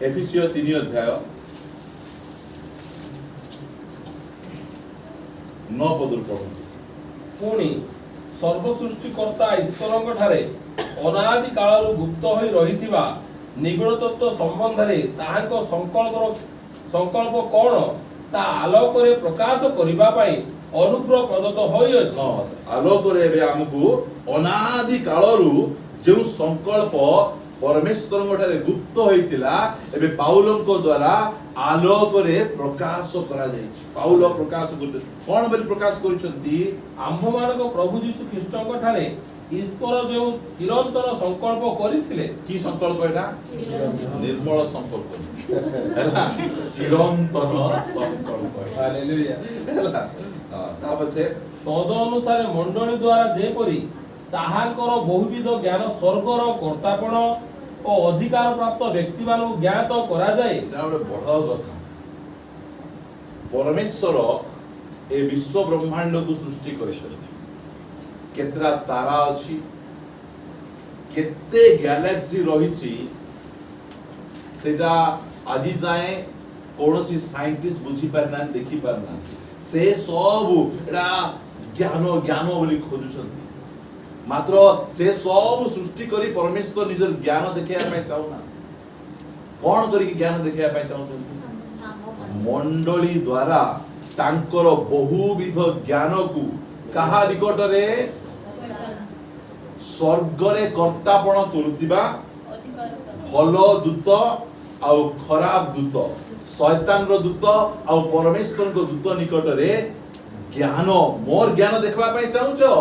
एफिसियो 3 अध्याय 9 पद पढ़ु। पुणी सर्वसृष्टिकर्ता ईश्वरଙ୍କ ठारे अनादि कालରୁ गुप्त होई रहिथिबा निगूढ़ तत्व संबंधरे ताहाଙ୍କ संकल्प कोन ता आलोक रे प्रकाश करिबा पई अनुग्रह प्रदत्त होई अछि। आलोक रे बे हमकु अनादि कालरू जो संकल्प परमेश्वर ठारे गुप्त होइतिला एबे पाउलଙ୍କ द्वारा आलोक रे प्रकाश करा जायछि। पाउल प्रकाश कोन बलि प्रकाश करिसंती आम्भमानक प्रभु यीशु ख्रीष्टଙ୍କ ठारे ईश्वर जो चिरंतन संकल्प करिथिले। की संकल्प एटा? निर्मल संकल्प हैला, चिरंतन संकल्प। हालेलुया। हैला ता पछे तद अनुसार मंडली द्वारा जेपरि ताहांकर बहुविध ज्ञान स्वर्गर कर्तापण और अधिकार प्राप्त व्यक्ति मानु ज्ञात करा जाए। एटा बड़ कथा। परमेश्वर ए विश्व ब्रह्मांड को सृष्टि करिसथि। केतरा तारा अछि, केते गैलेक्सी रहिछि सेटा आजि जाए कोनोसी साइंटिस्ट बुझी पारना देखि पारना। से सब एटा ज्ञान बोली खोजुछंती। मात्र से सब सृष्टि करी परमेश्वर निजर ज्ञान देखिया पय चाहुना। कोन करी ज्ञान देखिया पय चाहुछंती? मंडली द्वारा तांकर बहुविध ज्ञान को कहा निकट रे स्वर्गरे कर्तापण करुथिबा भल दूत आ खराब दूत, शैतान रो दूत आ परमेश्वर को दूत निकट रे ज्ञान, मोर ज्ञान देखबा पय चाहुचो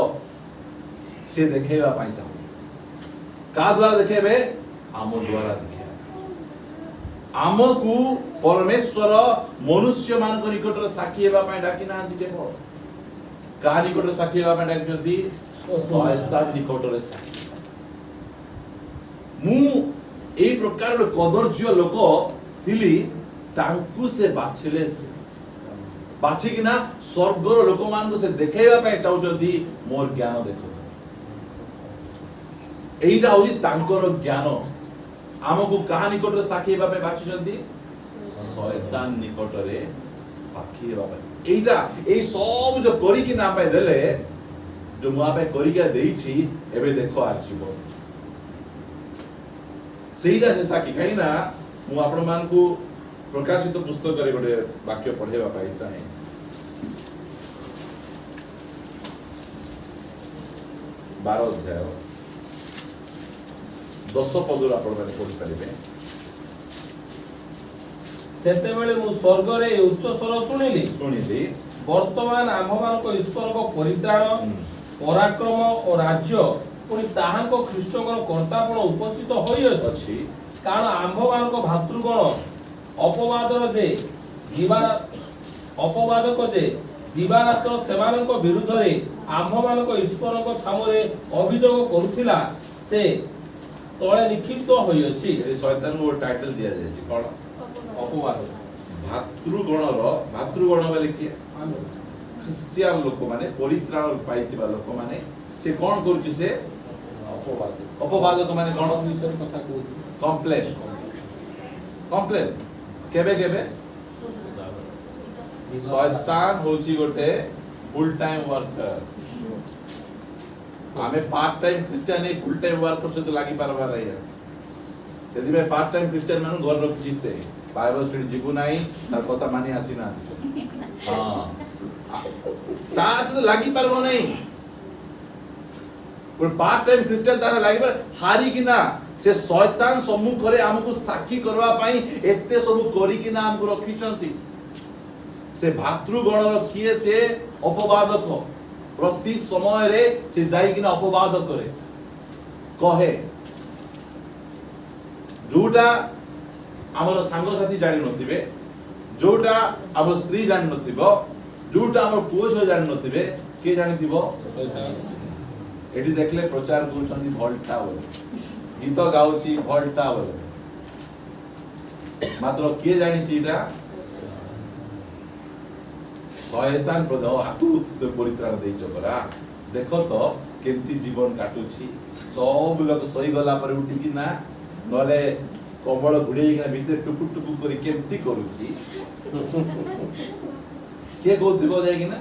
से देखेबा पय चाहु। का द्वारा देखेबे? आम द्वारा देखेबा। आमकु परमेश्वर मनुष्य मान को निकट रे साक्षी हेबा पय डाकी नांती केवल। का निकट रे साक्षी हेबा पय डाकिसंती? शैतान निकट रे साक्षी। मु एई प्रकार रो कदर्ज्य लोक थिली, तांकु से बाछिले से बाछि किना स्वर्गर लोक मान को से देखेबा पय चाहुचंती मोर ज्ञान देखो। एइटा होई तांकर ज्ञान। आमकु कहा निकट रे साक्षी हेबा पय बाछिसंती? शैतान निकट रे साक्षी हेबा पय। एइटा एई सब जो करी कि ना पय देले, जो मुआ पे करी के देइछि एबे देखो आछिबो सेइटा से साक्षी। कहि ना मु आपण मान को प्रकाशित पुस्तक रे गोटे वाक्य पढेबा पाइ चाहे। 12 अध्याय 10 पद आपण माने पढि परिबे। सेतेबेले मु स्वर्ग रे उच्च स्वर सुनिली वर्तमान आम्भमानक ईश्वर को परित्राण पराक्रम और राज्य पुनि ताहांक ख्रीष्टकर कर्तापण उपस्थित होई अछि। कारण आम्भमानक भातृगण अपवादक जे दिवारात्र सेमानक विरुद्ध रे आम्भमानक ईश्वरक सामने अभियोग करुथिला से तळे निक्षिप्त होई अछि। ए शैतान को टाइटल दिया जाय छै कोन? अपवाद। भातृगण वाले कि ख्रिस्टियन लोक माने परित्राण पाइतिबा लोक माने से कोन करूछि? से अपवादक माने कोन विषय कथा कहूछि? कम्प्लेन केबे केबे शैतान होछि गोटे फुल टाइम वर्कर। आमे part time Christian a full time worker से तो लागि पारबा रही है। यदि में पार्ट टाइम क्रिश्चियन मानु घर रखछि से बाइबल स्टडी जीवु नाही तार कथा मानी आसी ना। हां तार से लागि पारबो नाही। पर पार्ट टाइम क्रिश्चियन तार लागि पर हारी कि ना से शैतान सम्मुख रे हमकु साक्षी करबा पई एते सब करी कि ना हमकु रखिचंती। से भातृगण रखिए से अपवादक प्रति समय रे से जाई कि ना अपवाद करे कहे जोटा हमर सांग साथी जानि नथिबे, जोटा हमर स्त्री जानि नथिबो, जोटा हमर पुओ जो जानि नथिबे, के जानि थिबो? एठी देखले प्रचार करूछन्ती भल्टा बोले, गीत गाउची भल्टा बोले, मात्र के जानि छिटा? शैतान प्रदो आकु परित्राण देइछ परा। देखो तो केंती जीवन काटुची, सब लोग सही गला पर उठी कि ना नले कमल घुड़े भितर टुकु टुकु करी केमती करूची के कहथिबो जायकि ना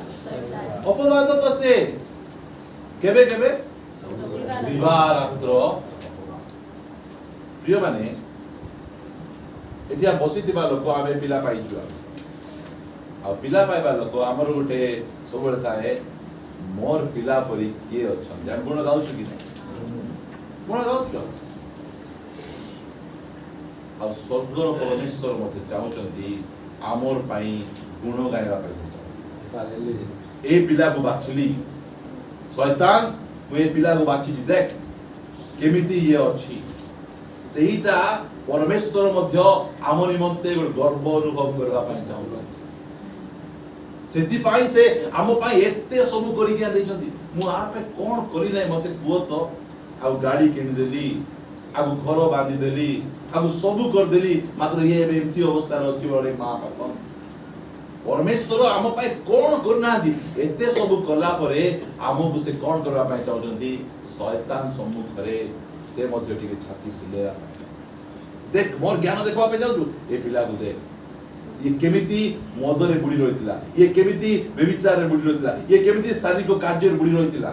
अपवाद कसे केबे केबे दिवारात्र प्रिय माने एठिया बसिथिबा लोक आमे पिला पाइछु आ पिला पाइबा लोक हमर गुटे सबले थाए मोर पिला परी के अछन जान गुण गाउछु कि नै गुण गाउछु आ स्वर्गर परमेश्वर मते चाहुचंती आमोर पाई गुण गाइबा पाई ए पिला को बाछली शैतान ए पिला को बाछि देख केमिति ये अछि सेईटा परमेश्वर मध्य आम निमंते गर्व अनुभव करबा पाई चाहुला सेति पाई से आम पाई एते सब करि के दैछंती मु आपे कोन करि नै मते कुओ तो आ गाड़ी किनि देली आगु घर बांधी देली आगु सब कर देली मात्र ये एमती अवस्था रहछि बडे मां बाप परमेश्वर आम पाई कोन करना दी एते सब कला परे आमो से कोन करबा पाई चाहुचंती शैतान सम्मुख रे से मध्य टिके छाती फुले देख मोर ज्ञान देखबा पे जाउछु ए पिला को देख ये केमिति मदरे बुडी रहितला ये केमिति व्यभिचार रे बुडी रहितला ये केमिति शारीरिक कार्य रे बुडी रहितला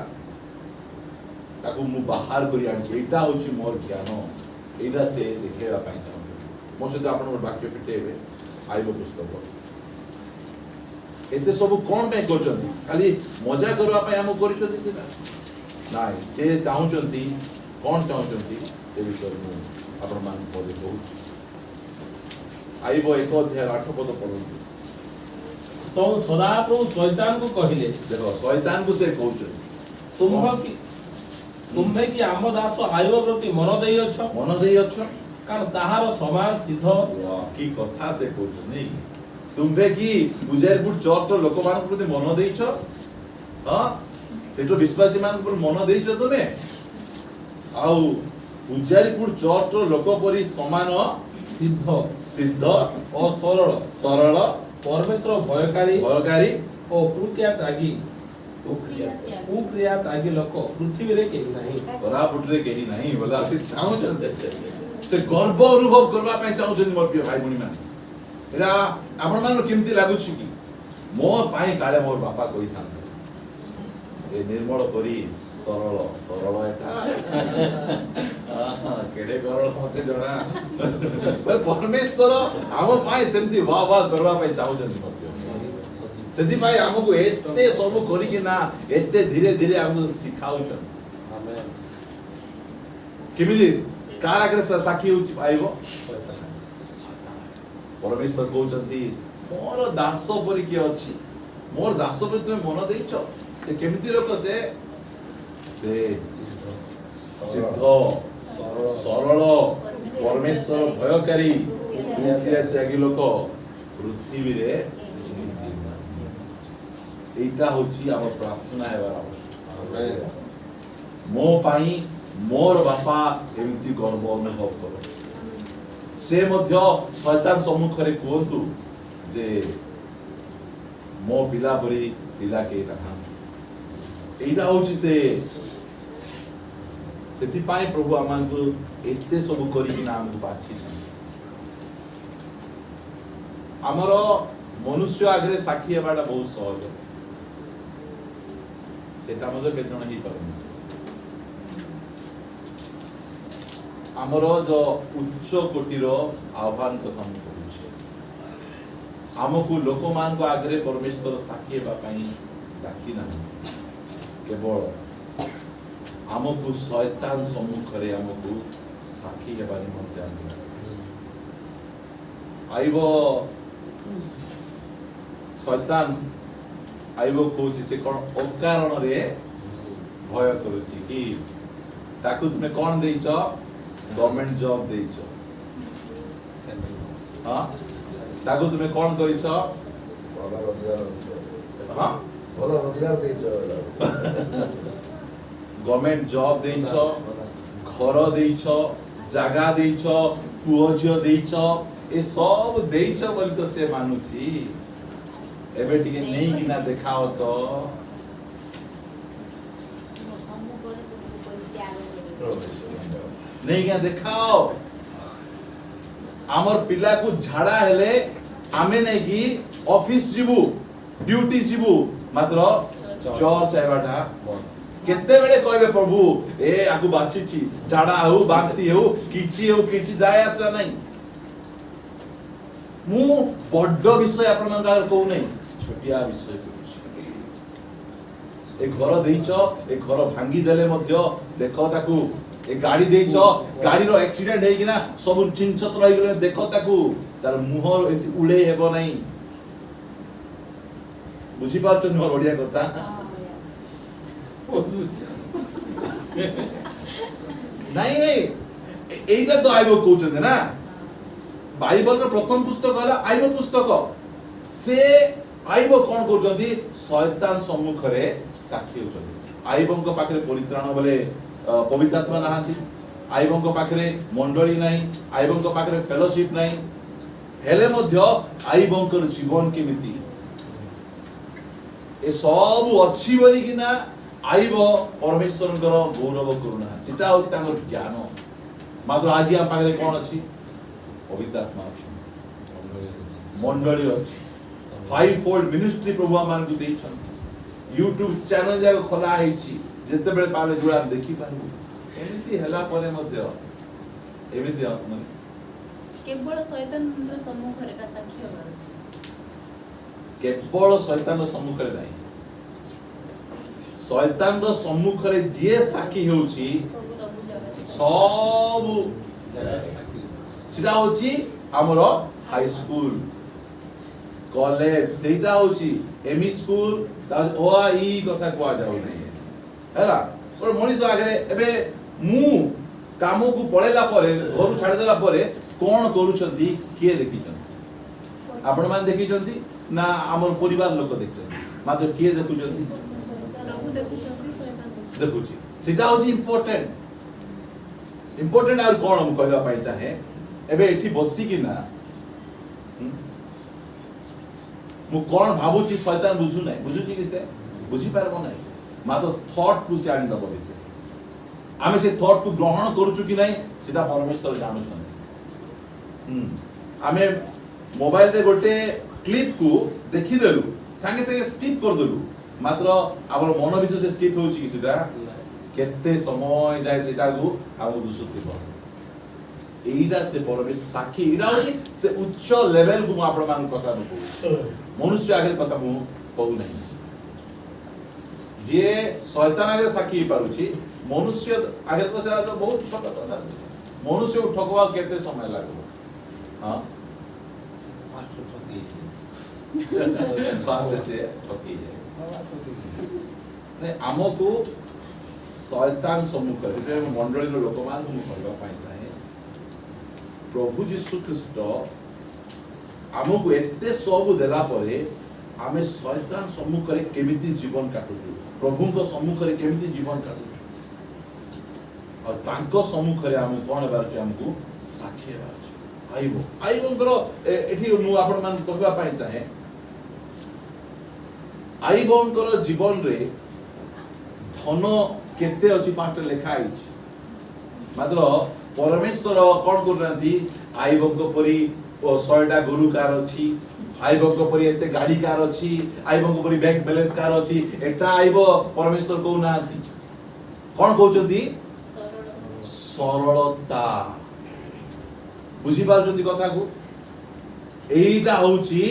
ताको मु बाहर करी आनछि एटा होछि मोर ज्ञान एटा से देखेबा पाई चाहू मो सहित आपण वाक्य पिटेबे आइबो पुस्तक एते सब कोन पे करचंती खाली मजा करबा पाई हम करचंती सेटा नाइ से चाहूचंती कोन चाहूचंती ए विषय मु आपण मान पदे बहुत आइबो 1 अध्याय 8 पद पढंतु तो सदाप्रभु शैतान को कहिले देखो शैतान को से कहउछ तुम्हे कि आम दास आयुव प्रति मन देई अछ कारण ताहार समान सिद्ध की कथा से कहउछ नै तुम्हे कि पूजारीपुर चर्च लोक मान प्रति मन देइछ हां तेतो विश्वासी मान पर मन देइछ तुमे आउ पूजारीपुर चर्च लोक परि समान सिद्ध और सरल परमेश्वर भयकारी और कृत्या त्यागी लोक पृथ्वी रे केही नाही कोरापुट रे केही नाही बोला से चाहू से गर्व अनुभव करबा पे चाहू जे मोर प्रिय भाई भणी मान एरा आपण मान केमती लागु छी कि मोर पाई काले मोर बापा कहि थान ए निर्मल करी सरल एटा केडे करल मते जणा पर परमेश्वर हम पाई सेमती वाह वाह करबा पे चाहू जंती मते सेति पाई हमको एते सब करी कि ना एते धीरे धीरे हम सिखाउ छ आमेन केमिलिस कार आगे साखी होची पाइबो परमेश्वर कहउचंती मोर दास परि के अछि मोर दास परि तुम मन देइछ से केमिति लोक से सिद्ध सरल परमेश्वर भयकारी कृत्या त्यागी लोक पृथ्वी रे एटा होची हम प्रार्थना हेबार आवश्यक मो पाई मोर बापा एमिति गर्व अनुभव करो से मध्य शैतान सम्मुख रे कोंतु जे मो पिला परी पिला के रहा एटा होची से सेति पाई प्रभु आमांकु एते सब करी कि नाम को बाछि हमर मनुष्य आगे साक्षी हेबाटा बहुत सहज सेटा मजे बेदन ही परम हमर जो उच्च कोटिर आह्वान कथा हम करूछे हमकु लोकमान को आगे परमेश्वर साक्षी हेबा पई डाकी ना केवल हमकु शैतान सम्मुख रे हमकु साक्षी हेबा निमंते आइबो शैतान आइबो कोची से कोन अकारण रे भय करूची कि ताकु तुमे कोन देइछ गवर्नमेंट जॉब देइछ हां ताकु तुमे कोन करिछ भलो रोजगार हां भलो रोजगार देइछ गवर्नमेंट जॉब देइछ घर देइछ जागा देइछ पुओझियो देइछ ए सब देइछ बोली तो से मानुची एबे टिके नहीं किना देखाओ तो नहीं क्या देखाओ आमर पिला को झाड़ा हेले आमे नहीं कि ऑफिस जीवु ड्यूटी जीवु मात्र चर्च आइबाटा केते बेले कहबे प्रभु ए आकु बाछिछि झाड़ा हो बांती हो किछि जाय आसा नहीं मु बड्ड विषय आपण मान कहू नहीं छोटिया विषय ए घर देइछ ए घर भांगी देले मध्य देखो ताकू ए गाड़ी देइछ गाड़ी रो एक्सीडेंट हेइ किना सब चिंचत रहि गेले देखो ताकू तार मुह एति उड़े हेबो नहीं बुझी पाछ न बढ़िया कथा नहीं एइटा तो आइबो कहउछन ना बाइबल रो प्रथम पुस्तक हला आइबो पुस्तक से आइबो कोन करछंती शैतान सम्मुख रे साक्षी होछंती आइबोंको पाखरे परित्राण बोले पवित्र आत्मा नाहांती आइबोंको पाखरे मंडली नाही आइबोंको पाखरे फेलोशिप नाही हेले मध्य आइबोंकर जीवन केमिति ए सब अछि बोली किना आइबो परमेश्वरଙ୍କର गौरव करूना सेटा होछि तांकर ज्ञान मात्र आज हम पाखरे कोन अछि पवित्र आत्मा अछि मंडली अछि फाइव फोल्ड मिनिस्ट्री प्रभु मान को देइछन YouTube चैनल जाको खोला हेछि जते बेले पाले जुड़ा देखि पारबो एमिति हला परे मध्य एमिति आत्मा केवल शैतानर सम्मुख रे का साक्षी होबार अछि केवल शैतान सम्मुख रे नाही शैतान रो सम्मुख रे जे साक्षी होछि सब सेटा होछि हमरो हाई स्कूल कॉलेज सेटा होछि एमई स्कूल ता ओआ ई कथा को जाउ नै हैला और मनीष आगे एबे मु काम को पळेला परे घर छाड़ देला परे कोन करूछंती के देखिछन आपण मान देखिछंती ना हमर परिवार लोक देखछन मात्र के देखुछंती प्रभु देखुछंती शैतान देखुछि सेटा होछि इम्पोर्टेंट और कोन हम कहबा पाई चाहे एबे एठी बसी कि ना मु कोन भाबुची शैतान बुझु नै बुझुची कि से बुझी पारबो नै मात्र थॉट को से आनि दबो भितर आमे से थॉट को ग्रहण करूछु कि नै सेटा परमेश्वर जानु छन आमे मोबाइल रे गोटे क्लिप को देखि देलु संगे संगे स्किप कर देलु मात्र हमर मन भितर से स्किप होउची कि सेटा केते समय जाय सेटा को हम दुसुतिबो एइटा से परमेश्वर साक्षी एइटा होची से उच्च लेवल को आपण मान कथा न मनुष्य आगे कथा मु कहू नहीं जे शैतान आगे साक्षी पारुची मनुष्य आगे तो सेटा तो बहुत छोट कथा मनुष्य को ठगवा केते समय लागो हां बात से ठगी जाय ने हमको शैतान सम्मुख रे मंडली रो लोक मान को कहबा पाई चाहे प्रभु यीशु ख्रीस्ट हमको एते सब देला परे आमे शैतान सम्मुख रे केमिति जीवन काटुछु प्रभु को सम्मुख रे केमिति जीवन काटुछु और तांको सम्मुख रे हम कोन बार छै हमको साक्षी बार आइबो करो एठी मु आपण मान कहबा पाई चाहे आइबो करो जीवन रे धन केते अछि पाठ लेखा आइछ मात्र परमेश्वर कोन करनांती आइबो परी 100टा गुरु कार अछि आइबो परी एते गाड़ी कार अछि आइबो परी बैंक बैलेंस कार अछि एटा आइबो परमेश्वर को नांती कोन कहउचंती सरलता बुझी पाउचंती कथा को एइटा होउची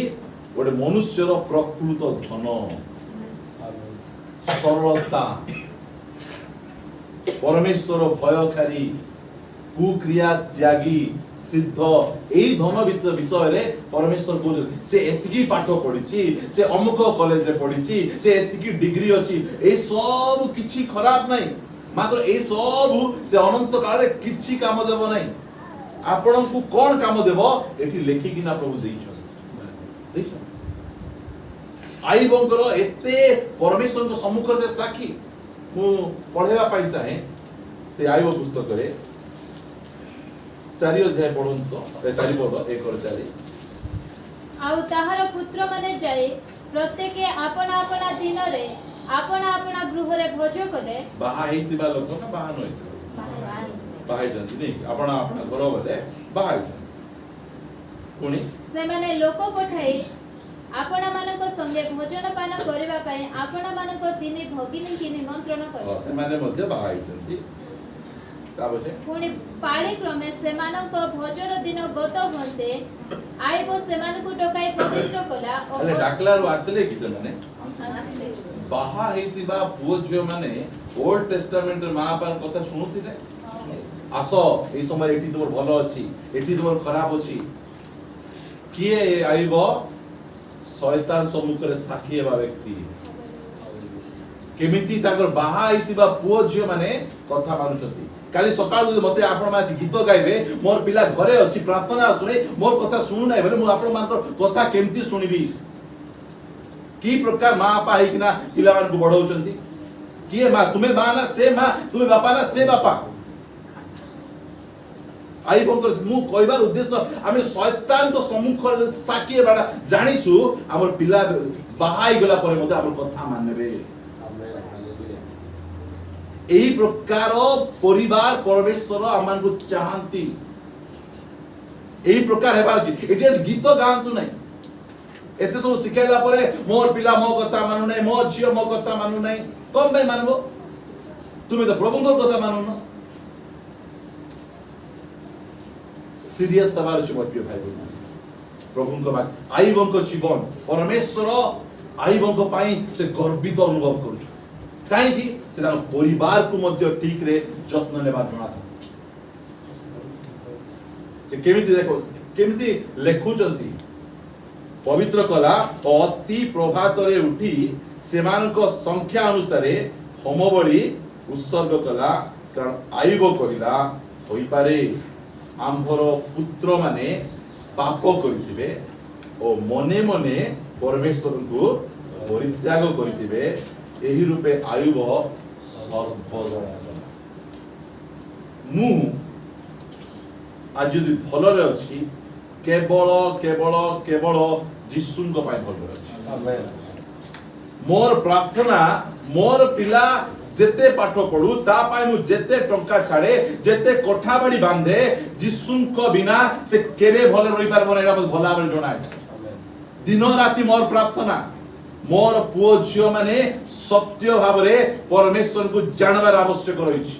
ओडे मनुष्यर प्रकृत धन सरलता परमेश्वर भयकारी कुक्रिया त्यागी सिद्ध एई धन भितर विषय रे परमेश्वर को से एतिकी पाठ पढिची से अमुक कॉलेज रे पढिची से एतिकी डिग्री अछि ए सब किछि खराब नै मात्र ए सब से अनंत काल रे किछि काम देबो नै आपण को कोन काम देबो एठी लेखि किना प्रभु देइछ देखो आई बंकर एते परमेश्वर को सम्मुख से साखी मु पढेबा पाई चाहे से आइबो पुस्तक रे 4 अध्याय पढुन तो 4 पद 1 और 4 आउ ताहार पुत्र माने जाय प्रत्येक आपन आपन दिन रे आपन आपन गृह रे भोज कले बाहा हेतिबा लोक ना बाहा नय बाहा जंती नै आपन आपन घर बदे बाहा पुणी ସେମାନେ ଲୋକ ପଠାଇ ଆପଣମାନଙ୍କ ସଙ୍ଗେ ଭୋଜନ ପାନ କରିବା ପାଇଁ ଆପଣମାନଙ୍କ ତିନି ଭଗିନୀଙ୍କୁ ନିମନ୍ତ୍ରଣ କଲେ। ସେମାନେ ମଧ୍ୟ ବାହା ହେଇଛନ୍ତି। ତାପରେ ପୁଣି ପାଳି କ୍ରମେ ସେମାନଙ୍କ ଭୋଜନ ଦିନ ଗତ ଘଣ୍ଟେ ଆଇବ ସେମାନଙ୍କୁ ଡକାଇ ପବିତ୍ର କଲା ଓ ହେଲେ ଡାକଲାରୁ ଆସିଲେ କି ସେମାନେ ଆସିଲେ। ବାହା ହେଇଥିବା ପୁଅ ଝିଅ ମାନେ ଓଲ୍ଡ ଟେଷ୍ଟାମେଣ୍ଟରେ ମା ବାପାଙ୍କ କଥା ଶୁଣୁଥିଲେ। ଆସ ଏଇ ସମୟ ଏଠି ତୁମର ଭଲ ଅଛି, ଏଠି ତୁମର ଖରାପ ଅଛି। କିଏ ଆଇବ? ଶୟତାନ ସମ୍ମୁଖରେ ସାକ୍ଷୀ ହେବା ବ୍ୟକ୍ତି। କେମିତି ତାଙ୍କର ବାହା ହେଇଥିବା ପୁଅ ଝିଅ ମାନେ କଥା ମାନୁଛନ୍ତି। କାଲି ସକାଳୁ ଯଦି ମତେ ଆପଣ ମାନେ ଗୀତ ଗାଇବେ, ମୋର ପିଲା ଘରେ ଅଛି ପ୍ରାର୍ଥନା ଶୁଣେ, ମୋର କଥା ଶୁଣୁନାହିଁ ବୋଲେ ମୁଁ ଆପଣମାନଙ୍କର କଥା କେମିତି ଶୁଣିବି? କି ପ୍ରକାର ମା ବାପା ହେଇକିନା ପିଲାମାନଙ୍କୁ ବଢଉଛନ୍ତି? କିଏ ମା? ତୁମେ ମା ନା ସେ ମା? ତୁମେ ବାପା ନା ସେ ବାପା? ଆଇ ବଙ୍କର ମୁଁ କହିବାର ଉଦ୍ଦେଶ୍ୟ ଆମେ ଶୟତାନଙ୍କ ସମ୍ମୁଖରେ ସାକ୍ଷୀ ହେବାଟା ଜାଣିଛୁ, ଆମର ପିଲା ବାହା ହେଇଗଲା ପରେ ମଧ୍ୟ ଆମର କଥା ମାନିବେ। ଏହି ପ୍ରକାର ପରିବାର ପରମେଶ୍ୱର ଆମମାନଙ୍କୁ ଚାହାନ୍ତି। ଏହି ପ୍ରକାର ହେବାର ଅଛି। ଏଠି ଗୀତ ଗାଆନ୍ତୁ ନାହିଁ। ଏତେ ସବୁ ଶିଖାଇଲା ପରେ ମୋର ପିଲା ମୋ କଥା ମାନୁ ନାହିଁ, ମୋ ଝିଅ ମୋ କଥା ମାନୁ ନାହିଁ, କଣ ପାଇଁ ମାନବ? ତୁମେ ତ ପ୍ରଭୁଙ୍କ କଥା ମାନୁନ। ସିରିୟସ୍ ହେବାର ଅଛି ମୋର ପ୍ରିୟ ଭାଇ ଭଉଣୀ। ପ୍ରଭୁଙ୍କ ଆଇବଙ୍କ ଜୀବନ ପରମେଶ୍ୱର ଆଇବଙ୍କ ପାଇଁ ସେ ଗର୍ବିତ ଅନୁଭବ କରୁଛନ୍ତି। କାହିଁକି? ସେ ତାଙ୍କ ପରିବାରକୁ ମଧ୍ୟ ଠିକରେ ଯତ୍ନ ନେବା ଜଣାଥାଏ। ସେ କେମିତି କେମିତି ଲେଖୁଛନ୍ତି? ପବିତ୍ର କଲା ଓ ଅତି ପ୍ରଭାତରେ ଉଠି ସେମାନଙ୍କ ସଂଖ୍ୟା ଅନୁସାରେ ହୋମ ବଳି ଉତ୍ସର୍ଗ କଲା। କାରଣ ଆୟୁବ କହିଲା, ହୋଇପାରେ ଆମ୍ଭର ପୁତ୍ର ମାନେ ପାପ କରିଥିବେ ଓ ମନେ ମନେ ପରମେଶ୍ୱରଙ୍କୁ ପରିତ୍ୟାଗ କରିଥିବେ। ଏହି ରୂପେ ଆୟୁବ ସର୍ବଦା ମୁଁ ଆଜି ଯଦି ଭଲରେ ଅଛି କେବଳ କେବଳ କେବଳ ଯୀଶୁଙ୍କ ପାଇଁ ଭଲରେ ଅଛି। ମୋର ପ୍ରାର୍ଥନା ମୋର ପିଲା ଯେତେ ପାଠ ପଢୁ, ତା ପାଇଁ ମୁଁ ଯେତେ ଟଙ୍କା ଛାଡେ, ଯେତେ କୋଠା ବାଡି ବାନ୍ଧେ, ଯୀଶୁଙ୍କ ବିନା ସେ କେବେ ଭଲ ରହିପାରିବ ନା। ଏଇଟା ମୋତେ ଭଲ ଭାବରେ ଜଣା ଅଛି। ଦିନ ରାତି ମୋର ପ୍ରାର୍ଥନା ମୋର ପୁଅ ଝିଅ ମାନେ ସତ୍ୟ ଭାବରେ ପରମେଶ୍ୱରଙ୍କୁ ଜାଣିବାର ଆବଶ୍ୟକ ରହିଛି।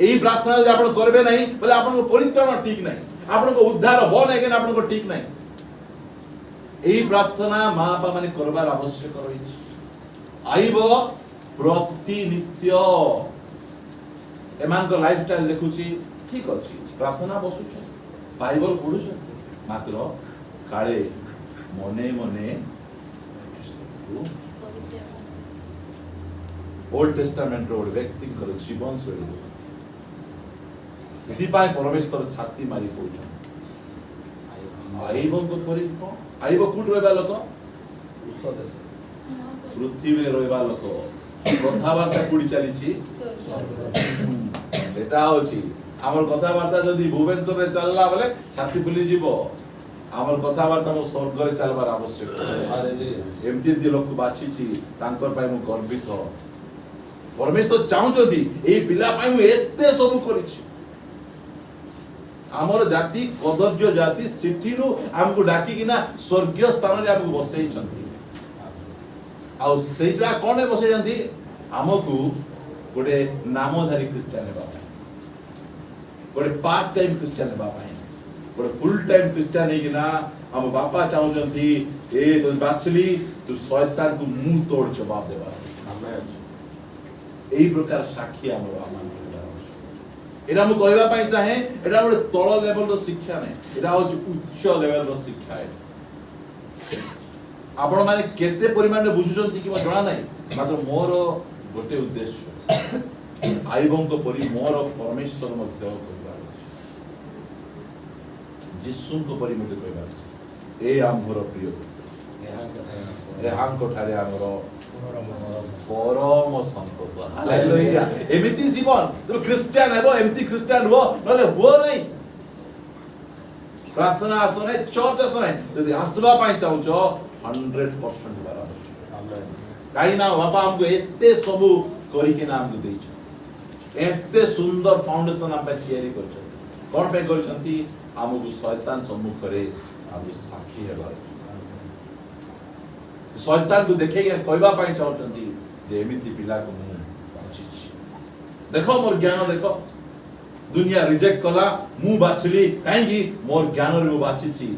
ଏହି ପ୍ରାର୍ଥନା ଯଦି ଆପଣ କରିବେ ନାହିଁ ବୋଲେ ଆପଣଙ୍କ ପରିତ୍ରାଣ ଠିକ ନାହିଁ, ଆପଣଙ୍କ ଉଦ୍ଧାର ବନ ଏଗେନ ଆପଣଙ୍କ ଠିକ ନାହିଁ। ଏହି ପ୍ରାର୍ଥନା ମା ବାପା ମାନେ କରିବାର ଆବଶ୍ୟକ ରହିଛି। ଆଇବ ପ୍ରତିନିତ୍ୟ ଏମାନଙ୍କ ଲାଇଫଷ୍ଟାଇଲ ଦେଖୁଛି, ଠିକ ଅଛି, ପ୍ରାର୍ଥନା ବସୁଛ, ବାଇବଲ ପଢୁଛ, ମାତ୍ର କାଳେ ମନେ ମନେ ଓଲ୍ଡ ଟେଷ୍ଟାମେଣ୍ଟର ଗୋଟେ ବ୍ୟକ୍ତିଙ୍କର ଜୀବନ ଶୈଳୀ। ସେଥିପାଇଁ ପରମେଶ୍ୱର ଛାତି ମାରି କହୁଛନ୍ତି ଆଇବଙ୍କ ପରି କଣ? ଆଇବ କୋଉଠି ରହିବା ଲୋକ? ପୃଥିବୀରେ ରହିବା ଲୋକ। କଥାବାର୍ତ୍ତା କୋଉଠି ଚାଲିଛି? ସେଟା ହଉଛି ଆମର କଥାବାର୍ତ୍ତା ଯଦି ଭୁବନେଶ୍ୱରରେ ଚାଲିଲା ବୋଲେ ଛାତି ଫୁଲିଯିବ। ଆମର କଥାବାର୍ତ୍ତା ମୋ ସ୍ୱର୍ଗରେ ଚାଲିବାର ଆବଶ୍ୟକ। ଏମିତି ଏମିତି ଲୋକ ବାଛିଛି, ତାଙ୍କର ପାଇଁ ମୁଁ ଗର୍ବିତ। ପରମେଶ୍ୱର ଚାହୁଁଛନ୍ତି ଏଇ ପିଲା ପାଇଁ ମୁଁ ଏତେ ସବୁ କରିଛି। ଆମର ଜାତି କଦର୍ଯ୍ୟ ଜାତି, ସେଠିରୁ ଆମକୁ ଡାକିକିନା ସ୍ୱର୍ଗୀୟ ସ୍ଥାନରେ ଆମକୁ ବସେଇଛନ୍ତି। ଆଉ ସେଇଟା କଣ ବସେଇଛନ୍ତି? ଆମକୁ ଗୋଟେ ନାମଧାରୀ ଖ୍ରୀଷ୍ଟିଆନ ହେବା ପାଇଁ, ଗୋଟେ ପାର୍ଟ ଟାଇମ ଖ୍ରୀଷ୍ଟିଆନ ହେବା ପାଇଁ, ଗୋଟେ ଫୁଲ ଟାଇମ ଖ୍ରୀଷ୍ଟିଆନ ହେଇକିନା ଆମ ବାପା ଚାହୁଁଛନ୍ତି ଏ ତୁ ବାଛିଲି ତୁ ଶୟତାନକୁ ମୁଁହ ତୋड़ ଜବାବ ଦେବା। এই প্রকার সাক্ষী আমার এটা আমি কইবা পাই চাহে এটা ଗୋଟେ ତଳ ଲେଭେଲର ଶିକ୍ଷା ନାହିଁ, এটা ହଉଛି ଉଚ୍ଚ ଲେଭେଲର ଶିକ୍ଷା। ଆପଣ ମାନେ କେତେ ପରିମାଣରେ ବୁଝୁଛନ୍ତି କି ଜଣା ନାହିଁ, ମାତ୍ର ମୋର ଗୋଟେ ଉଦ୍ଦେଶ୍ୟ ଆଇବଙ୍କ ପରି ମୋର ପରମେଶ୍ୱର ମଧ୍ୟ କହିବାର ଅଛି, ଯୀଶୁଙ୍କ ପରି ମଧ୍ୟ କହିବାର ଅଛି। ଏ ଆମ୍ଭର ପ୍ରିୟ ଏହାଙ୍କ ଠାରେ ଆମର ପରମ ସନ୍ତୋଷ। ହାଲେଲୁୟା। ଏମିତି ଜୀବନ ତୁମେ ଖ୍ରୀଷ୍ଟିଆନ ହେବ, ଏମିତି ଖ୍ରୀଷ୍ଟିଆନ ହୁଅ, ନହେଲେ ହୁଅ ନାହିଁ। ପ୍ରାର୍ଥନା ଆସ ନାହିଁ, ଚର୍ଚ୍ଚ ଆସ ନାହିଁ। ଯଦି ଆସିବା ପାଇଁ ଚାହୁଁଛ 100% ହେବାର କାହିଁକି ନା ବାପା ଆମକୁ ଏତେ ସବୁ କରିକିନା ଆମକୁ ଦେଇଛନ୍ତି, ଏତେ ସୁନ୍ଦର ଫାଉଣ୍ଡେସନ ଆମ ପାଇଁ ତିଆରି କରିଛନ୍ତି। କଣ ପାଇଁ କରିଛନ୍ତି? आमको शैतान सम्मुख रे आमको साक्षी हेबार शैतान को देखे कहवा चाहते जे एमिति पिला को मु बाछिछि देखो मोर ज्ञान देखो दुनिया रिजेक्ट कला मु बाछली काहेकि मोर ज्ञान रे मु बाछिछि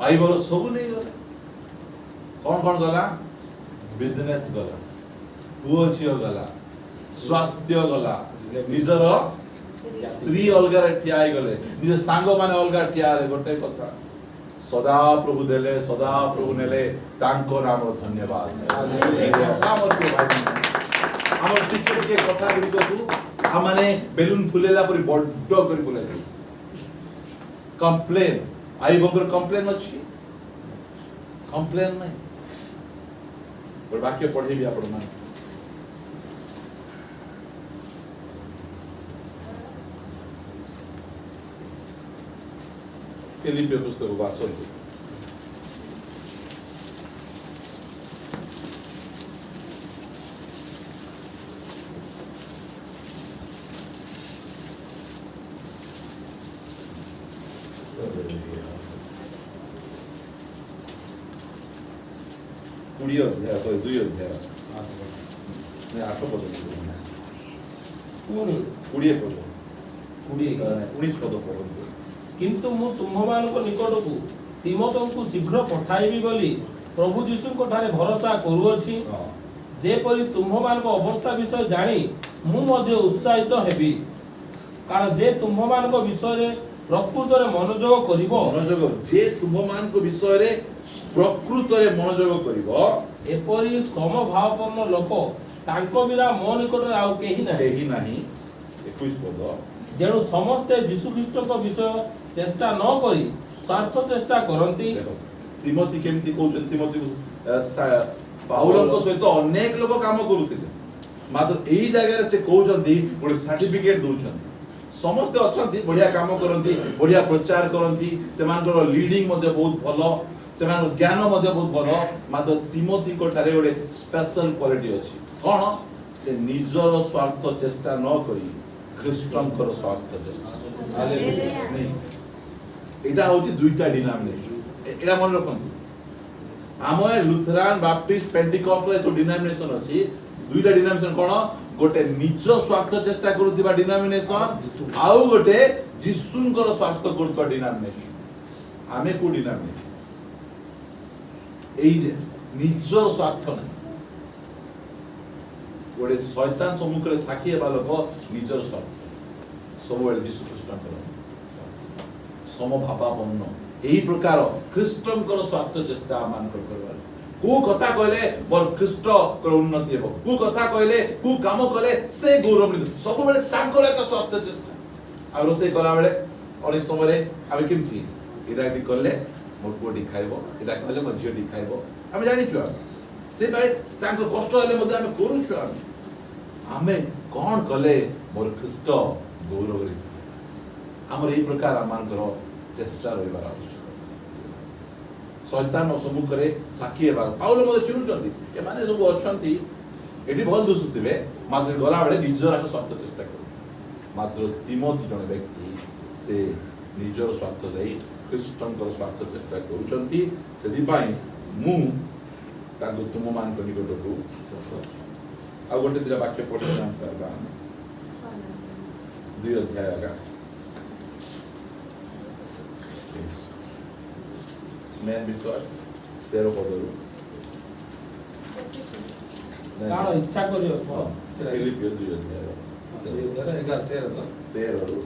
आई बर सब नहीं गले कौन गला बिजनेस गला पुओ झियो गला स्वास्थ्य गला निजर स्त्री अलगा रे ठिया गले निज सांग माने अलगा ठिया रे गोटे कथा सदा प्रभु देले सदा प्रभु नेले तांको नाम धन्यवाद हमर के भाई हमर टिकेट के कथा गुडी को आमाने बेलून फुलेला परि बड्ड करि बोले कंप्लेन आई बंगर कंप्लेन अछि कंप्लेन नहीं और वाक्य पढ़ी भी आपण मान फिलिपियो पुस्तक वाचन दुई अध्याय 8 पद 20 पद 19 पद पढ़ନ୍ତୁ किंतु मु तुम्हमानक निकटकू तिमोथीको शीघ्र पठाइबी बोली प्रभु यीशुको ठारे भरोसा करूअछि जेपरि तुम्हमानक अवस्था विषय जानी मु मध्ये उत्साहित हेबी कारण जे तुम्हमानक विषय रे प्रकृत रे मनोयोग करिवो मनोयोग जे तुम्हमानक विषय रे प्रकृत रे मनोयोग करिवो एपरि समभावपूर्ण लोक तांको बिना मो निकट रे आउ केही नाही 21 पद जेणु समस्ते यीशु ख्रीष्टक विषय चेष्टा न करी स्वार्थ चेष्टा करंती तिमोथी केमती कहउछन तिमोथी पाउलको सहित अनेक लोक काम करूथिले मात्र एही जगह रे से कहउछंती गोटे सर्टिफिकेट दउछन समस्त अछंती बढ़िया काम करंती बढ़िया प्रचार करंती सेमानकर लीडिंग मध्ये बहुत भलो सेमान ज्ञान मध्ये बहुत भलो मात्र तिमोथी को ठारे गोटे स्पेशल क्वालिटी अछि कोन से निजर स्वार्थ चेष्टा न करी ख्रीष्टंकर स्वार्थ चेष्टा हालेलुया नहीं एटा होची दुईटा डिनोमिनेशन एटा मन रखंतु आमे लुथरान बाप्टिस्ट पेंटिकॉस्टल जो डिनोमिनेशन अछि दुईटा डिनोमिनेशन कोन गोटे निज स्वार्थ चेष्टा करूतिबा डिनोमिनेशन आउ गोटे जिसुंकर स्वार्थ करूतिबा डिनोमिनेशन आमे को डिनोमिनेशन एई निजर स्वार्थ नै गोटे शैतान सम्मुख रे साक्षी हेबा लोक निजर स्वार्थ सब बेले यीशु ख्रीष्टंकर समभावापन्न एही प्रकार ख्रीष्टंकर स्वार्थ चेष्टा मानकर करबार को कथा कहले मोर ख्रीष्ट कर उन्नति हेबो को कथा कहले को काम कले से गौरवान्वित सब बेले तांकर एक स्वार्थ चेष्टा आ रोसे कला बेले अनेक समय रे आमे केमथि एटा कि करले मोर पुडी खाइबो एटा कहले मोर झियोडी खाइबो आमे जानि छु से भाई तांकर कष्ट हेले मध्ये आमे करू छु आमे कोन कले मोर ख्रीष्ट गौरवान्वित हमर एही प्रकार आमानकर चेष्टा रहिबार आवश्यक शैतान सम्मुख रे साक्षी हेबार पाउल मध्ये चिनुचंती ए माने सब अछंती एठी बहुत दुसुतिबे मात्र गला बेले निजर एक स्वार्थ चेष्टा करु मात्र तिमोथी जने व्यक्ति से निजर स्वार्थ देई ख्रीष्टंकर स्वार्थ चेष्टा करूचंती सेदि पई मु तांको तुम मान को निकटकू आ गोटे दिला वाक्य पढे नाम करबा 2 अध्याय आगा मेन विषय 13 पदरु काण इच्छा करियो फिलिपियो 2 अध्याय 13 रु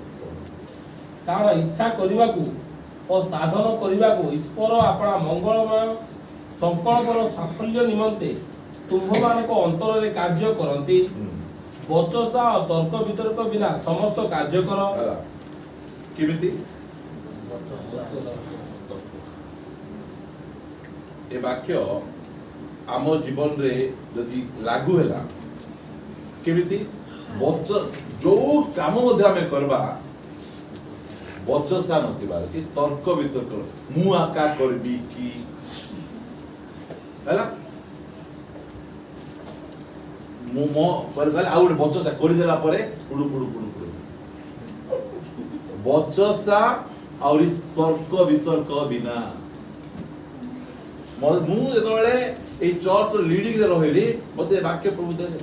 काण इच्छा करिवाकू और साधन करिवाकू ईश्वर आपणा मंगलमय संकल्पर साफल्य निमंते तुम्भमानक अंतर रे कार्य करंती बचसा और तर्क वितर्क बिना समस्त कार्य कर केमिति ए वाक्य आम जीवन रे यदि लागू हैला केमिति बच जो काम मध्ये हमें करबा बचसा नथिबार कि तर्क वितर्क मु आका करबी कि हैला मु मो पर गल आउट बचसा करि देला परे पुडु पुडु पुडु पुडु बचसा और तर्क वितर्क बिना मु जेतबेले ए चर्च लीडिंग रे रहिली मते वाक्य प्रभु देले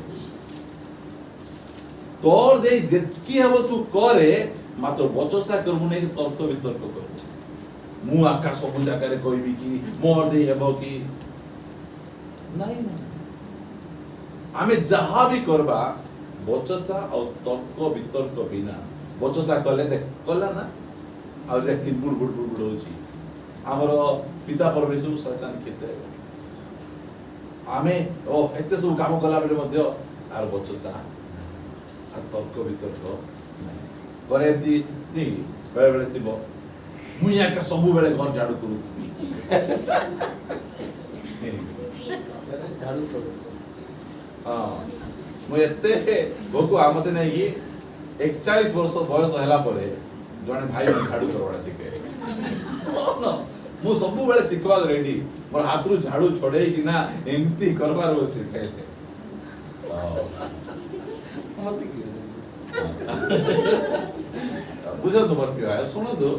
तोर दे जेतकी हबो तू करे मात्र बचसा करबु नै तर्क वितर्क कर मु आकाश सब जगह रे कहबी कि मोर दे हेबो कि नहीं नहीं आमे जहा भी करबा बचसा और तर्क वितर्क बिना बचसा कले देख कला ना और देख कि बुड़ बुड़ बुड़ बुड़ होची हमरो पिता परमेश्वर शैतान केते आमे ओ एते सब काम कला बेले मध्य आर बचसा आ तर्क वितर्क नहीं करे ती नी बेले बेले थिबो मुया का सब बेले घर झाड़ू करू झाड़ू करो हां मु एते भोकु आमते नै कि 41 वर्ष बयस होला परे जने भाई झाड़ू करवाडा सिखे न मु सब बेले सिखवा रेडी मोर हाथरू झाड़ू छोड़े कि ना एमती करबार हो सिखाइले मत की बुझो तुम प्रिय सुनो तो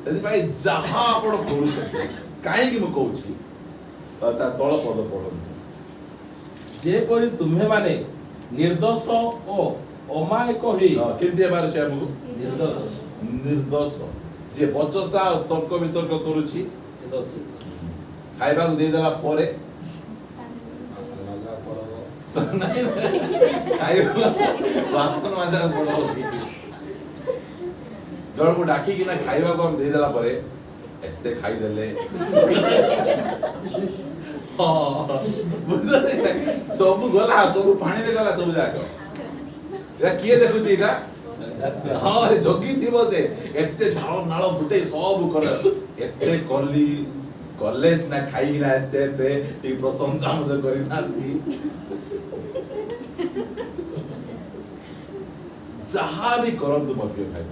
यदि भाई जहा आपण करू काहे कि मु कहूची ता तळ पद पढो जेपरि तुम्हे माने निर्दोष ओ अमायक होई केमती हेबार छै हमकु निर्दोष निर्दोष जे बचसा और तर्क वितर्क करूची से दोष खाइबा दे देला परे आसना पड़ो नहीं खाइबा वासन माजा पड़ो जण को डाकी कि ना खाइबा को हम दे देला परे एते खाई देले बुझो सब गला सब पानी रे गला सब जाको एरा किए देखुची एटा हां जोगी दिवो से एते झाळ नाळ फुटे सब कर एते करली कॉलेज ना खाई ना एते एते टी प्रशंसा मद करी ना थी जहा भी करंतु मफियो भाई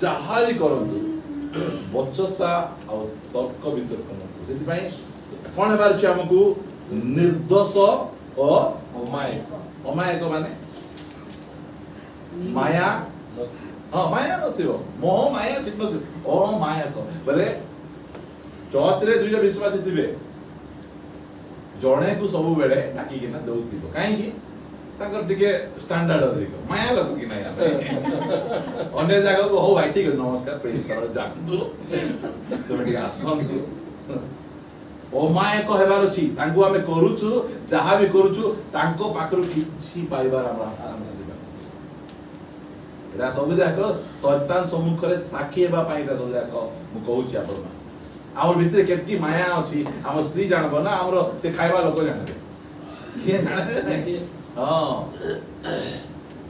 जहा भी करंतु बचसा और तर्क वितर्क नतु जेति भाई कोन हेबार छै हमकु निर्दोष और अमायक अमायक माने माया हाँ माया नथिबो मोह माया सिक नथिबो ओ माया को बोले चर्च रे दुइटा विश्वासी थिबे जणे को सब बेले डाकी किना दउथिबो काहे कि ताकर टिके स्टैंडर्ड अधिक माया लोक कि नै अन्य जगह को हो भाई ठीक है नमस्कार प्रेज कर जातु तुम टिके आसंतु ओ माया को हेबार अछि तांको हमें करूछु जहा भी करूछु तांको पाखरु किछि पाइबार हमरा आशा एरा सब जाक शैतान सम्मुख रे साखी हेबा पाई रा सब जाक मु कहूची आपण हमर भितरे केतकी माया अछि हम स्त्री जानबो ना हमरो से खाइबा लोक जानबे के जानबे हां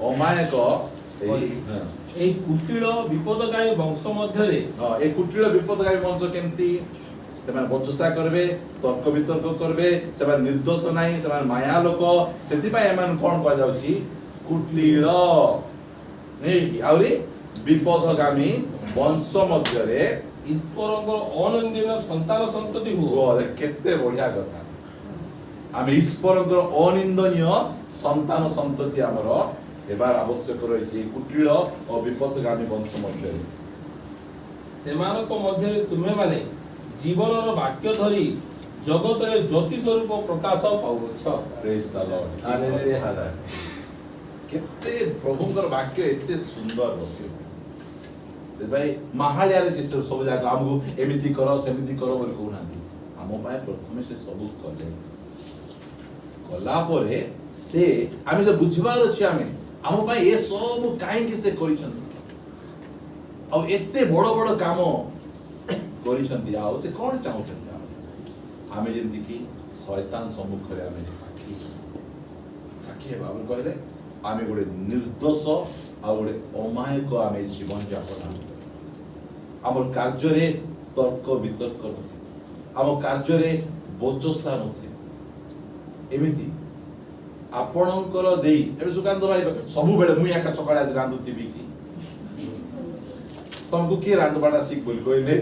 ओ माया को এই কুটিল বিপদগামী বংশ মধ্যে हां ए कुटिल विपदगामी वंश केमती सेमान बचसा करबे तर्क वितर्क करबे सेमान निर्दोष नाही सेमान माया लोक सेति पय एमान कोन कह जाउची कुटिल नहीं आउरी विपदगामी वंश मध्य रे ईश्वरଙ୍କର ଅନନ୍ୟ ସନ୍ତାନ ସନ୍ତତି ओ ହୁଅ केते बढ़िया कथा आमे ईश्वरଙ୍କର अनिंदनीय संतान संतति हमर एबार आवश्यक रहिछि कुटिल और विपदगामी वंश मध्य रे ସେମାନଙ୍କ ମଧ୍ୟରେ ତୁମେମାନେ ଜୀବନର ବାକ୍ୟ ଧରି ଜଗତରେ ଜ୍ୟୋତି ସ୍ୱରୂପ ପ୍ରକାଶ ପାଉଛ प्रेज द लॉर्ड हालेलुया केते प्रभुଙ୍କର वाक्य एते सुंदर वाक्य ते भाई महालिया रे से सब जागा हमको एमिति करो सेमिति करो बोल को नांती हम पाए प्रथमे से सब करले कला परे से आमे जे बुझबार अछि आमे हम पाए ए सब काहे कि से करिसन आ एते बड़ बड़ काम करिसन दिया आ से कोन चाहउछन आमे जेंति कि शैतान सम्मुख रे आमे साखी हेबा हम कहले आमे गोटे निर्दोष आ गोटे अमायक आमे जीवन यापन हमर कार्य रे तर्क वितर्क नथि हम कार्य रे बचसा नथि एमिति आपणकर देई एबे सुकांत भाई सब बेले मुया का सकाळे आज रांधुथिबी कि तुमको की रांधबाटा सिख बोल कहले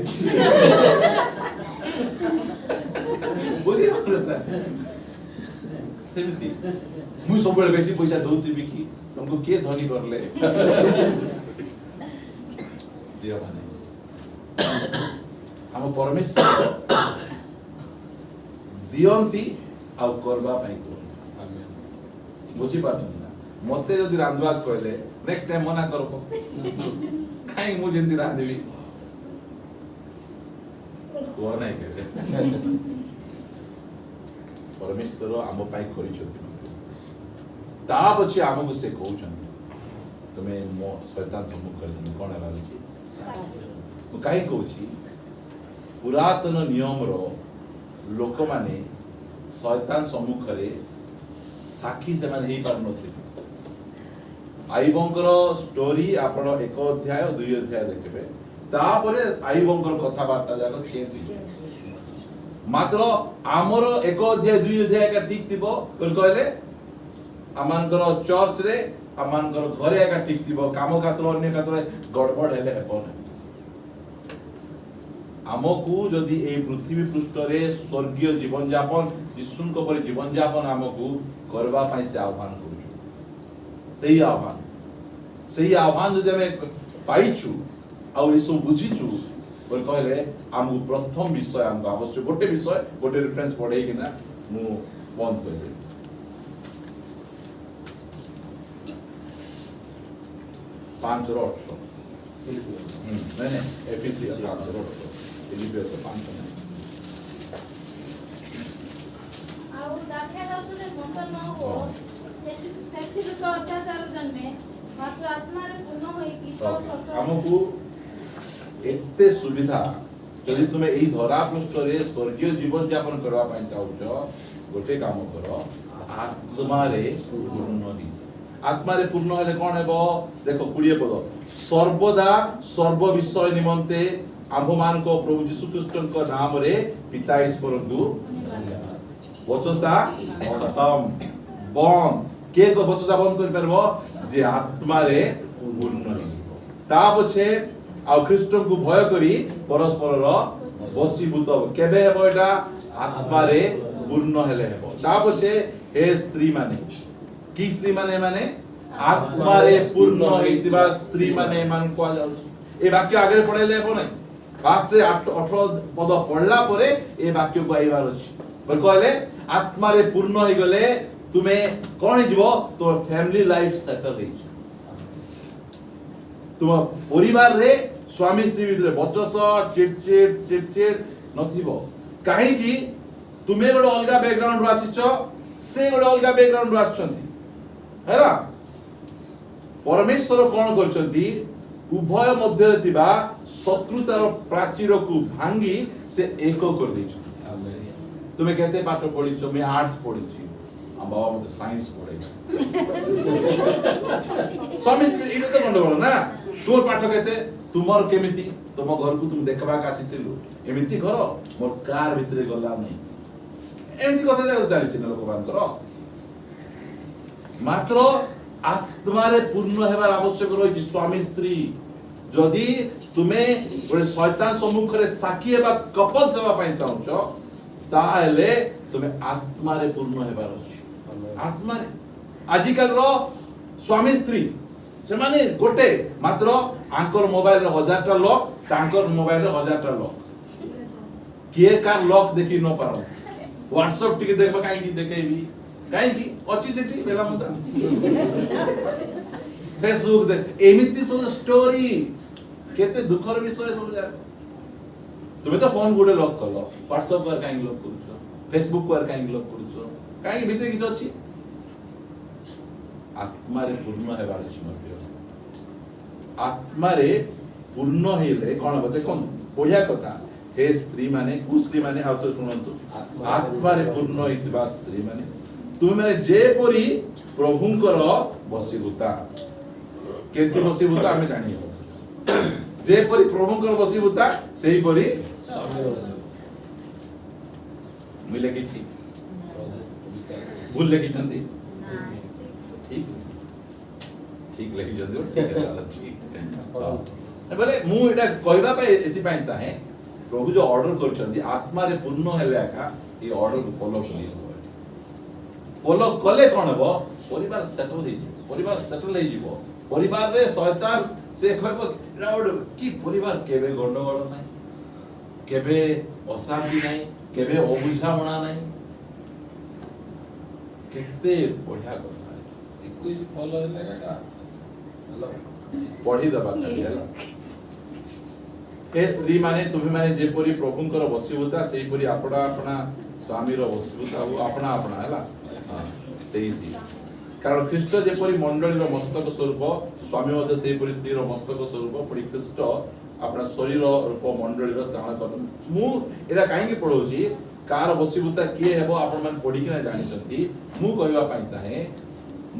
बुझी पड़ता सेमिति मु सब बेले बेसी पैसा दउथिबी कि तुमको के धनी करले प्रिय माने हम परमेश्वर दियंती आ करबा पाई को बुझी पाछन ना मते जदि रांधवाज कहले नेक्स्ट टाइम मना करबो काई मु जेंती रांधबी को नाही कहले परमेश्वर आम पाई करिछथि ता पछी आमको से कहउछन तुमे मो शैतान सम्मुख कर कोन लागछि काई कहउछि पुरातन नियम रो लोक माने शैतान सम्मुख रे साखी से माने हे पार नथिले आईबंकर स्टोरी आपण एक अध्याय 2 अध्याय देखबे तापरे आईबंकर कथा वार्ता जाको चेंज मात्र आमर एक अध्याय 2 अध्याय का ठीक थिबो कोन कहले आमानकर चर्च रे आमानकर घरे एका ठीक थिबो काम खातर अन्य खातर गड़बड़ हेले हेपन आमको जदि ए पृथ्वी पृष्ठ रे स्वर्गीय जीवन यापन जिसुन को पर जीवन यापन आमको करबा पई से आह्वान करू सही आह्वान जदि हमें पाइछु आ ए सब बुझिछु बोल कहले हमको प्रथम विषय हमको आवश्यक गोटे विषय गोटे रेफरेंस पढै किना मु बंद कर दे 5:8 नहीं एफिसियंस 5:8 फिलिपियर 5 नहीं ଆଉ ଦାଖ୍ୟା ଦାସରେ ମନ୍ତ ନ ହୋ ସେଥିରୁ ତ ଅତ୍ୟାଚାର ଜନ୍ମେ ମାତ୍ର ଆତ୍ମାରେ ପୂର୍ଣ୍ଣ ହୋଇକି ସତ हमको एते सुविधा यदि तुमे एई धरा पृष्ठ रे स्वर्गीय जीवन यापन करबा पई चाहूछ गोटे काम करो आत्मा रे पूर्ण ही आत्मा रे पूर्ण हेले कोन हेबो देखो 20 पद सर्वदा सर्व विषय निमंते आम्भमान को प्रभु यीशु ख्रीष्ट को नाम रे पिता ईश्वर को वचसा खत्म बंद के को वचसा बंद कर परबो जे आत्मा रे पूर्ण ही ता पछे आ ख्रीष्ट को भय करी परस्पर रो वशीभूत केबे हेबो एटा आत्मा रे पूर्ण हेले हेबो ता पछे हे स्त्री माने की स्त्री माने आत्मा रे पूर्ण हेतिबा स्त्री माने मान को जाउ ए वाक्य आगे पढेले हेबो नै फास्ट रे 18 पद पढला परे ए वाक्य को आइबार अछि बोल कहले आत्मा रे पूर्ण हे गले तुमे कोन हिजबो तो फैमिली लाइफ सेटल हे तुम परिवार रे स्वामी स्त्री भितर बचस चिटचिट नथिबो काहे कि तुमे गोटे अलगा बैकग्राउंड रो आसीचो से गोटे अलगा बैकग्राउंड रो आछंती हैला परमेश्वर कोन करचंती उभय मध्य रे थिबा शत्रुतार प्राचीर को भांगी से एक कर दैछ तुमे केते पाठ पढिछो मैं आर्ट्स पढिछि आ बाबा मते साइंस पढाइ स्वामी स्त्री इते तो गंडगोल ना तोर पाठ केते तुमर केमिति तुम घर को तुम देखबा का आसीतिलु एमिति घर मोर कार भितरे गला नै एमिति कथा जा चालिछि न लोक मान करो मात्र आत्मा रे पूर्ण हेबार आवश्यक रही स्वामी स्त्री जदि तुमे ओरे शैतान सम्मुख रे साखी हेबा कपल सेवा पई चाहछो ताले तुमे आत्मा रे पूर्ण हेबार अछि आत्मा रे आजिकल रो स्वामी स्त्री से माने गोटे मात्र आंकर मोबाइल रे 1000 टा लॉक तांकर मोबाइल रे 1000 टा लॉक के का लॉक देखि न पारो व्हाट्सएप टिके देखबा काई की देखेबी काई की अछि जेटी बेला मत फेसबुक दे एमिति सब स्टोरी केते दुखर विषय सब जा तुमे तो फोन गुडे लॉक करलो व्हाट्सएप पर काई लॉक करूछो फेसबुक पर काई लॉक करूछो काई भीतर किछ अछि आत्मा रे पूर्ण हेबार अछि मध्य आत्मा रे पूर्ण हेले कोन बते कोन बढ़िया कथा हे स्त्री माने कु स्त्री माने आ तो सुनंतु आत्मा रे पूर्ण हितबा स्त्री माने तुमे माने जे परी प्रभुंकर वशीभूता केति वशीभूता हमें जानि जे परी प्रभुंकर वशीभूता सेही परी मिले किछि भूल लेखि जंती ठीक ठीक लेखि जंती ठीक अछि बोले मु एटा कहबा पे एति पई चाहे प्रभु जो ऑर्डर करछंती आत्मा रे पूर्ण हेले आका ई ऑर्डर को फॉलो करियो फॉलो कले कोन हेबो परिवार सेटल हे जिवो परिवार रे शैतान से कहबो ଏଟା ଗୋଟେ କି ପରିବାର କେବେ ଗଣ୍ଡଗୋଳ ନାହିଁ, କେବେ ଅଶାନ୍ତି ନାହିଁ, କେବେ ଅବୁଝାମଣା ନାହିଁ। କେତେ ବଢିଆ କଥା 21 ଫଲୋ ହେଲେ କାକା ହେଲା ପଢିଦବା ଖାଲି ହେଲା। हे स्त्री माने तुम्ही माने जेपरी प्रभुंकर वशीभूता सेहीपरी आपणा आपणा स्वामीर वशीभूता हो आपणा आपणा हैला। हां 23 कारण ख्रीष्ट जेपरी मंडलीर मस्तक स्वरूप स्वामी मध्ये सेहीपरी स्त्रीर मस्तक स्वरूप पड़ी ख्रीष्ट आपणा शरीर रूप मंडलीर त्राण करन। मु एरा काहे की पढौची कार वशीभूता किए हेबो आपण मान पढी किना जानि छथि। मु कहवा पाई चाहे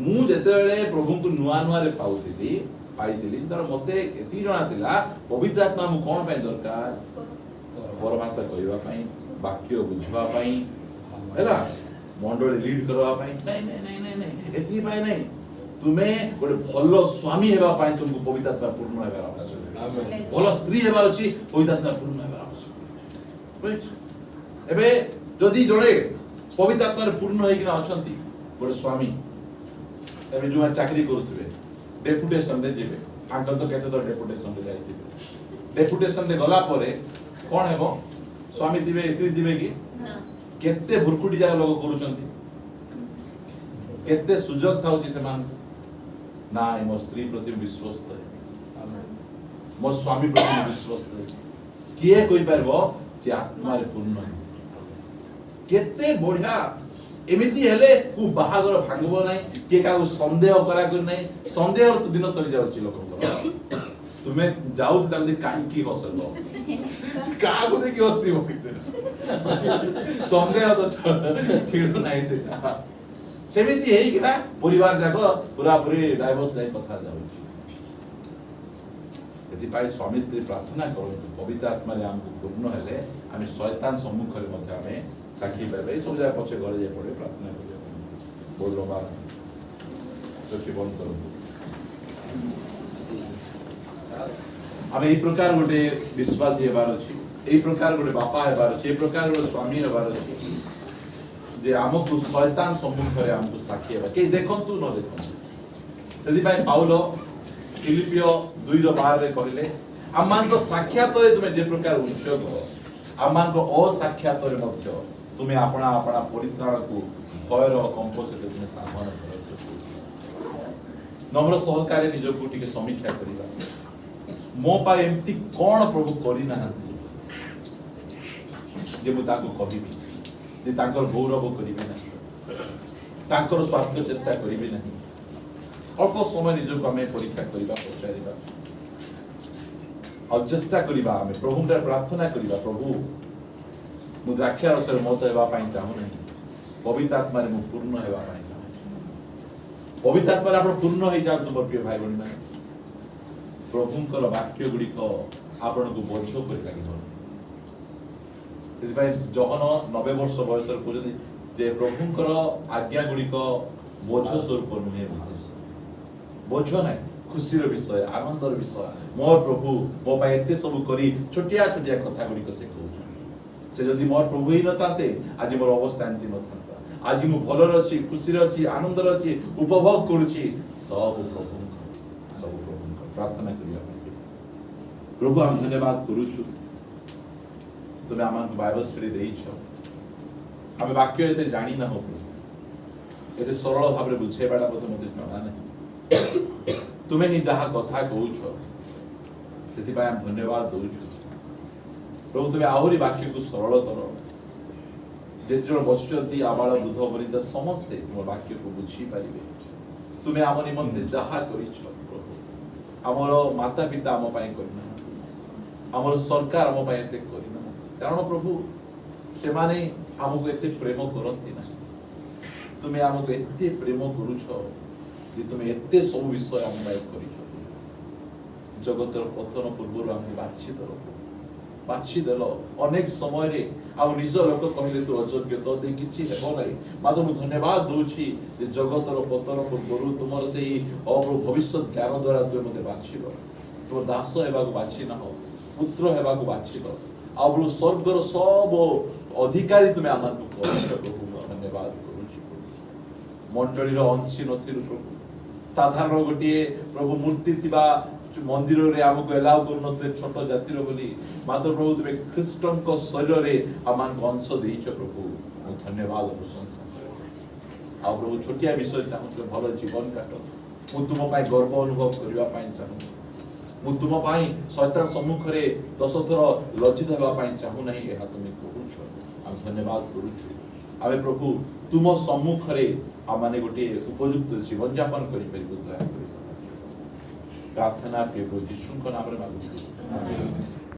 मु जेतेबेले प्रभु को नुआ नुआ रे पाउथिली पाइथिली तर मते एति जणा थिला पवित्र आत्मा मु कोन पे दरकार पर भाषा कहवा पई वाक्य बुझवा पई हैला मंडली लीड करवा पई नहीं एति पई नहीं तुमे गोटे भलो स्वामी हेबा पई तुमको पवित्र आत्मा पूर्ण हेबार आवश्यक आमेन भलो स्त्री हेबार अछि पवित्र आत्मा पूर्ण हेबार आवश्यक राइट एबे जदि जड़े पवित्र आत्मा पूर्ण होई कि अछंती गोटे स्वामी एबे जो चाकरी करूथबे डेपुटेशन दे जेबे आंकल तो कहते तो डेपुटेशन दे जाइथिबे डेपुटेशन दे गला परे कोन हेबो स्वामी दिबे स्त्री दिबे कि केते भुरकुटी जाय लोग करूचंती केते सुजोग थाउची समान ना मो स्त्री प्रति विश्वस्त है मो स्वामी प्रति विश्वस्त है किए कोई परबो जे आत्मा रे पूर्ण है केते बढ़िया एमिति हेले को बाहागर भांगबो नै के कागो संदेह करा कर नै संदेह तो दिन सरी जाउची लोक तुमे जाउ त जल्दी काई की हसलो कागो दे की हस्ती हो संदेह तो ठीक नै से सेमिति हेई कि ना परिवार जाको पूरा पूरी डाइवोर्स जाय कथा जाउची यदि पाई स्वामी स्त्री प्रार्थना करू पवित्र आत्मा रे हमको पूर्ण हेले आमे शैतान सम्मुख रे मध्ये आमे साखी पाइबे सब जाय पछे घरे जाय पड़े प्रार्थना करिया बोलो बा चोखी बंद करू आमे ई प्रकार गोटे विश्वास हेबार अछि एई प्रकार गोटे बापा हेबार अछि एई प्रकार गोटे स्वामी हेबार अछि जे हमको शैतान सम्मुख रे हमको साखी हेबा के देखंतु न देखंतु यदि पाई पाउलो फिलिपियो 2:12 रे कहिले आमान को साक्षात रे तुमे जे प्रकार उच्चग आमान को असाक्षात रे मध्य तुमे अपना अपना परित्राण को भयर कंप सहित तुमे सामना कर नम्र सहकारी निज को टिके समीक्षा करिबा मो पा एम्ति कोन प्रभु करि ना जे मु ताको कहिबी जे ताकर गौरव करिबे ना ताकर स्वार्थ चेष्टा करिबे ना अल्प समय निज को हमें परीक्षा करिबा पचारिबा और चेष्टा करिबा हमें प्रभु रे प्रार्थना करिबा प्रभु मु द्राक्षा रसर मत हेबा पाई चाहू नहीं पवित्र आत्मा रे मु पूर्ण हेबा पाई चाहू पवित्र आत्मा रे आपण पूर्ण होई जाउ तुम प्रिय भाई बहन माने प्रभुंकर वाक्य गुडी को आपण को बोझो कर लागिबो सेति जहन 90 वर्ष बयस पूजन जे प्रभुंकर आज्ञा गुडी को बोझो स्वरूप नुहे बोझ नाही खुशीर विषय आनंदर विषय मोर प्रभु मो पाए एते सब करी छोटिया छोटिया कथा गुडी को से कहउछ से जदि मोर प्रभु ही नताते आज मोर अवस्था एंती नथांता आज मु भलर अछि खुशीर अछि आनंदर अछि उपभोग करूछि सब प्रभु प्रार्थना करिया प्रभु हम धन्यवाद करूछु तुमे आमान को बाइबल स्टडी देइछो हमें वाक्य एते जानि ना हो एते सरल भाबरे बुझेबाडा मते मते जଣା नाही तुमे ही जहा कथा कहउछो सेति पाय हम धन्यवाद दउछु प्रभु तुमे आहुरी वाक्य को सरल करो जेते जण बसचती आबाळ वृद्ध वनिता समस्त तुम वाक्य को बुझी पारिबे तुमे आम निमंते जहा करिछो आमर माता पिता आम पाई करना आमर सरकार आम पाई एते करना कारण प्रभु से माने हमको एते प्रेम करंती ना तुमे हमको एते प्रेम करूछो जे तुमे एते सब विषय हम पाई करिछो जगतर पतन पूर्व हम बाछि देलो अनेक समय रे आ निज लोक कहले तू अयोग्य तो दे किछि हेबो नै मात्र मु धन्यवाद दोछि जे जगतर पतन पूर्व तुमर सेही भविष्य ज्ञान द्वारा तू मते बाछिलो तो दास हेबा को बाछि ना हो पुत्र हेबा को बाछिलो आ स्वर्गर सब अधिकारी तुमे आमान को करछो प्रभु धन्यवाद करूछि मंडली रो अंशी नथिरु प्रभु साधारण गोटिए प्रभु मूर्ति थिबा मंदिर रे हमको एलाउ करनते छोट जातिर बोली मात्र प्रभु तुमे ख्रीष्टन को शरीर रे आमान को अंश देइछ प्रभु मु धन्यवाद और प्रशंसा आ प्रभु छोटिया विषय चाहू भल जीवन काट मु तुम पाई गर्व अनुभव करबा पाई चाहू मु तुम पाई शैतान सम्मुख रे 10 थर लज्जित हेबा पाई चाहू नहीं एहा तुमे कहूछ हम धन्यवाद करूछु आमे प्रभु तुम सम्मुख रे आमाने गोटे उपयुक्त जीवन यापन करि परिबु दया करि प्रार्थना प्रिय प्रभु यीशु को नाम रे मांगू आमेन।